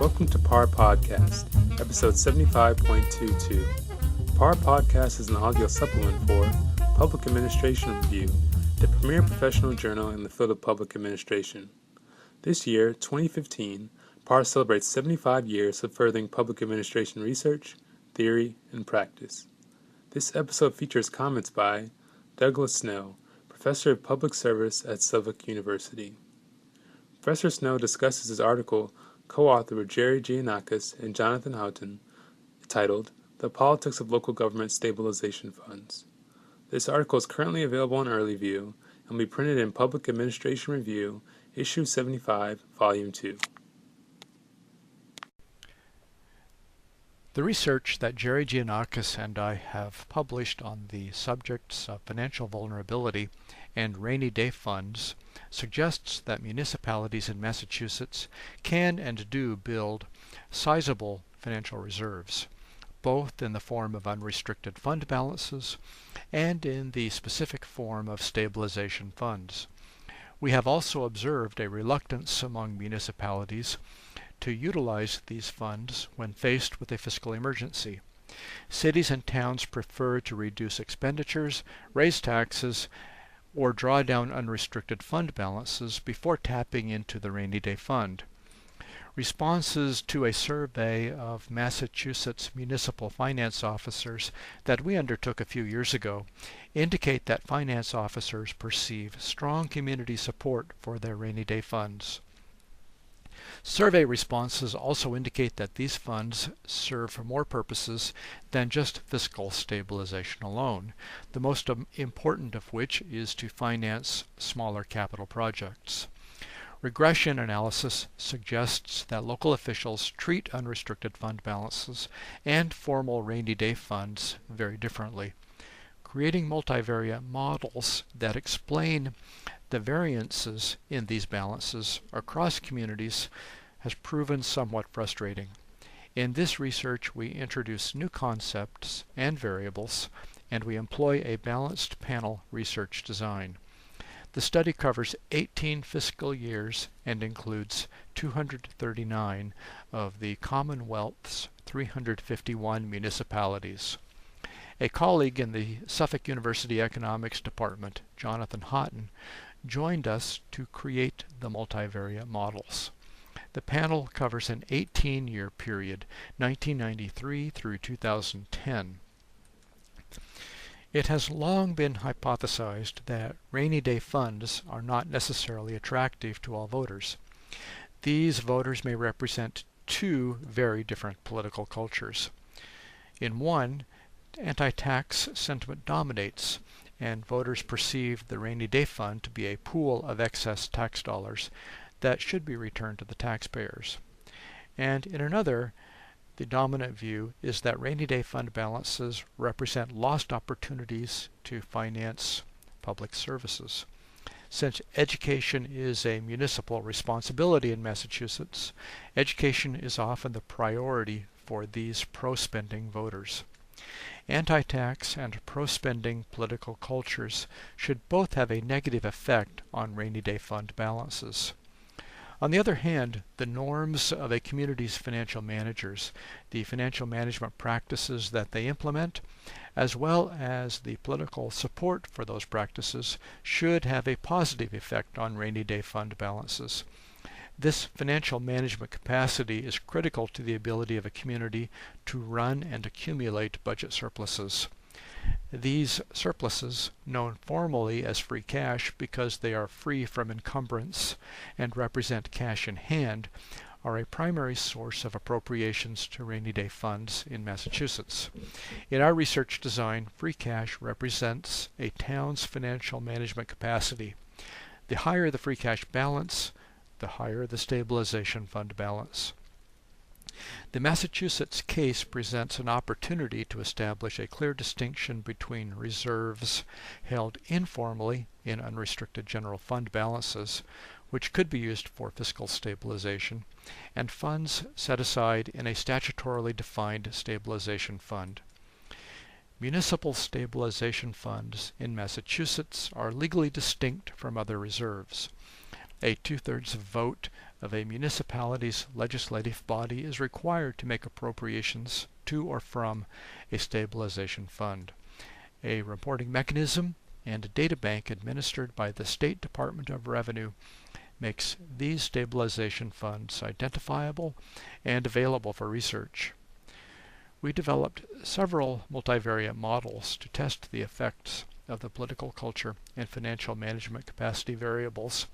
Welcome to PAR Podcast, episode 75.22. PAR Podcast is an audio supplement for Public Administration Review, the premier professional journal in the field of public administration. This year, 2015, PAR celebrates 75 years of furthering public administration research, theory, and practice. This episode features comments by Douglas Snow, Professor of Public Service at Suffolk University. Professor Snow discusses his article co-authored with Gianakis and Jonathan Haughton, titled The Politics of Local Government Stabilization Funds. This article is currently available in early view and will be printed in Public Administration Review, Issue 75, Volume 2. The research that Gianakis and I have published on the subjects of financial vulnerability and rainy day funds suggests that municipalities in Massachusetts can and do build sizable financial reserves, both in the form of unrestricted fund balances and in the specific form of stabilization funds. We have also observed a reluctance among municipalities to utilize these funds when faced with a fiscal emergency. Cities and towns prefer to reduce expenditures, raise taxes, or draw down unrestricted fund balances before tapping into the rainy day fund. Responses to a survey of Massachusetts municipal finance officers that we undertook a few years ago indicate that finance officers perceive strong community support for their rainy day funds. Survey responses also indicate that these funds serve for more purposes than just fiscal stabilization alone, the most important of which is to finance smaller capital projects. Regression analysis suggests that local officials treat unrestricted fund balances and formal rainy day funds very differently. Creating multivariate models that explain the variances in these balances across communities has proven somewhat frustrating. In this research, we introduce new concepts and variables, and we employ a balanced panel research design. The study covers 18 fiscal years and includes 239 of the Commonwealth's 351 municipalities. A colleague in the Suffolk University Economics Department, Jonathan Haughton, joined us to create the multivariate models. The panel covers an 18-year period, 1993 through 2010. It has long been hypothesized that rainy day funds are not necessarily attractive to all voters. These voters may represent two very different political cultures. In one, anti-tax sentiment dominates, and voters perceive the rainy day fund to be a pool of excess tax dollars that should be returned to the taxpayers. And in another, the dominant view is that rainy day fund balances represent lost opportunities to finance public services. Since education is a municipal responsibility in Massachusetts, education is often the priority for these pro-spending voters. Anti-tax and pro-spending political cultures should both have a negative effect on rainy day fund balances. On the other hand, the norms of a community's financial managers, the financial management practices that they implement, as well as the political support for those practices, should have a positive effect on rainy day fund balances. This financial management capacity is critical to the ability of a community to run and accumulate budget surpluses. These surpluses, known formally as free cash because they are free from encumbrance and represent cash in hand, are a primary source of appropriations to rainy day funds in Massachusetts. In our research design, free cash represents a town's financial management capacity. The higher the free cash balance, the higher the stabilization fund balance. The Massachusetts case presents an opportunity to establish a clear distinction between reserves held informally in unrestricted general fund balances, which could be used for fiscal stabilization, and funds set aside in a statutorily defined stabilization fund. Municipal stabilization funds in Massachusetts are legally distinct from other reserves. A two-thirds vote of a municipality's legislative body is required to make appropriations to or from a stabilization fund. A reporting mechanism and a data bank administered by the State Department of Revenue makes these stabilization funds identifiable and available for research. We developed several multivariate models to test the effects of the political culture and financial management capacity variables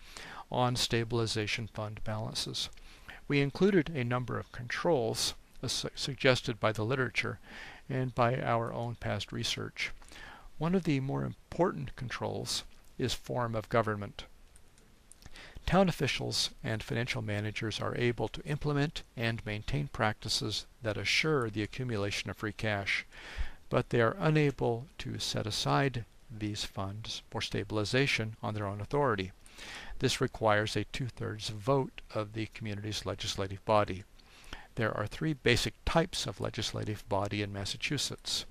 on stabilization fund balances. We included a number of controls suggested by the literature and by our own past research. One of the more important controls is form of government. Town officials and financial managers are able to implement and maintain practices that assure the accumulation of free cash, but they are unable to set aside these funds for stabilization on their own authority. This requires a two-thirds vote of the community's legislative body. There are three basic types of legislative body in Massachusetts: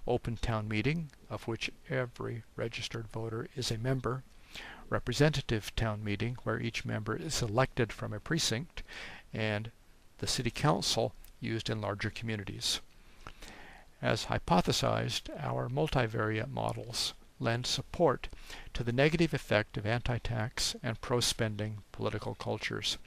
open town meeting, of which every registered voter is a member; representative town meeting, where each member is elected from a precinct; and the city council, used in larger communities. As hypothesized, our multivariate models lend support to the negative effect of anti-tax and pro-spending political cultures.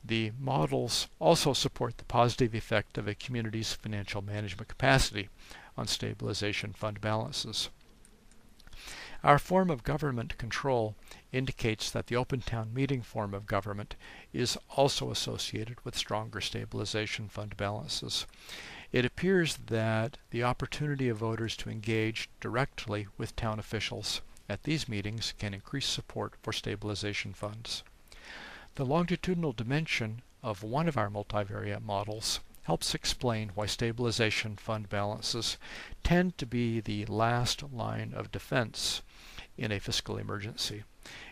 The models also support the positive effect of a community's financial management capacity on stabilization fund balances. Our form of government control indicates that the open town meeting form of government is also associated with stronger stabilization fund balances. It appears that the opportunity of voters to engage directly with town officials at these meetings can increase support for stabilization funds. The longitudinal dimension of one of our multivariate models helps explain why stabilization fund balances tend to be the last line of defense in a fiscal emergency.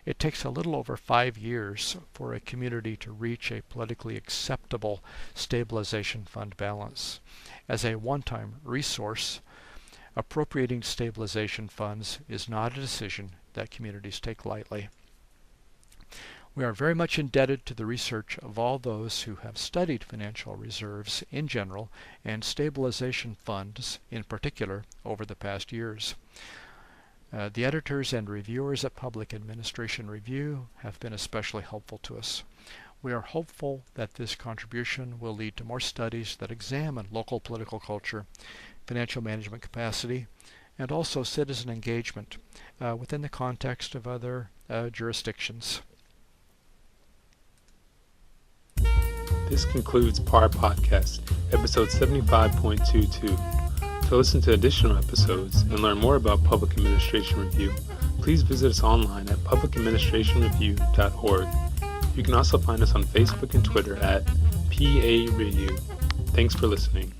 It takes a little over 5 years for a community to reach a politically acceptable stabilization fund balance. As a one-time resource, appropriating stabilization funds is not a decision that communities take lightly. We are very much indebted to the research of all those who have studied financial reserves in general and stabilization funds in particular over the past years. The editors and reviewers at Public Administration Review have been especially helpful to us. We are hopeful that this contribution will lead to more studies that examine local political culture, financial management capacity, and also citizen engagement within the context of other jurisdictions. This concludes PAR Podcast, episode 75.22. To listen to additional episodes and learn more about Public Administration Review, please visit us online at publicadministrationreview.org. You can also find us on Facebook and Twitter at PA Review. Thanks for listening.